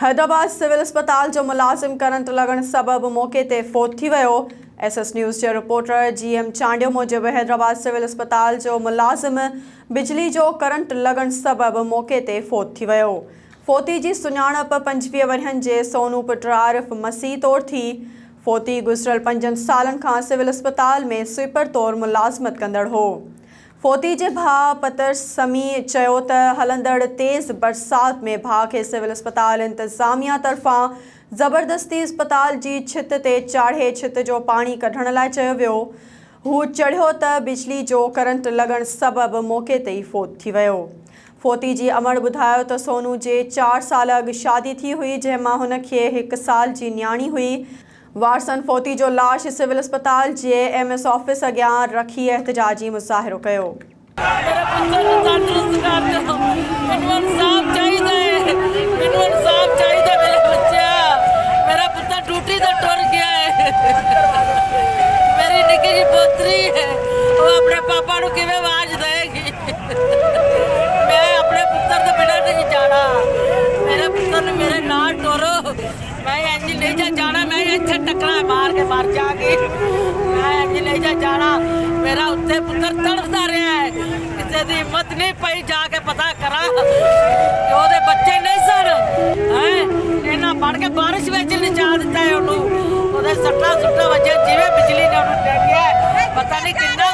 Hyderabad civil अस्पताल जो मुलाजिम करंट लगण सबब मौके ते फोत थी वियो। SS न्यूज़ जे रिपोर्टर GM चांडियो मूजिब हैदराबाद सिविल अस्पताल जो मुलाजिम बिजली जो करंट लगण सबब मौके ते फोत थी वियो। फोती जी सुञाणप 25 वरियनि जे सोनू पुट आरिफ मसीह तौर थी। फोती गुज़िरियल 5 सालनि खां सिविल अस्पताल में स्वीपर तौर मुलाज़मत कंदड़ हो। फोती जे भाउ पतर समी चयो त हलंदड़ तेज़ बरसात में भाउ खे सिविल अस्पताल इंतज़ामिया तरफ़ां ज़बरदस्ती अस्पताल जी छित ते चाढ़े छित जो पानी कढण लाइ चयो वियो। हू चढ़ियो त बिजली जो करंट लगण सबब मौके ते ई फोत थी वियो। फोती जी अमड़ ॿुधायो त सोनू जे 4 साल अॻु शादी थी हुई, जंहिंमां हुन खे 1 साल जी न्याणी हुई। वारसन फोती जो लाश सिविल अस्पताल जे MS ऑफिस अॻियां रखी एहतजाजी मुज़ाहिरो कयो। टकरा मार के मर जागी। मैं ले जाना मेरा उत्ते पुत्र तड़फदा रहा है। किसी की हिम्मत नहीं पई जाके पता करा कि ओदे बच्चे नहीं सन है। इन्ना पढ़ के बारिश में नचा दिता है। ओनू ओदे सट्टा सुट्टा वजे जिवें बिजली ने ओनू टेकिया, पता नहीं कितना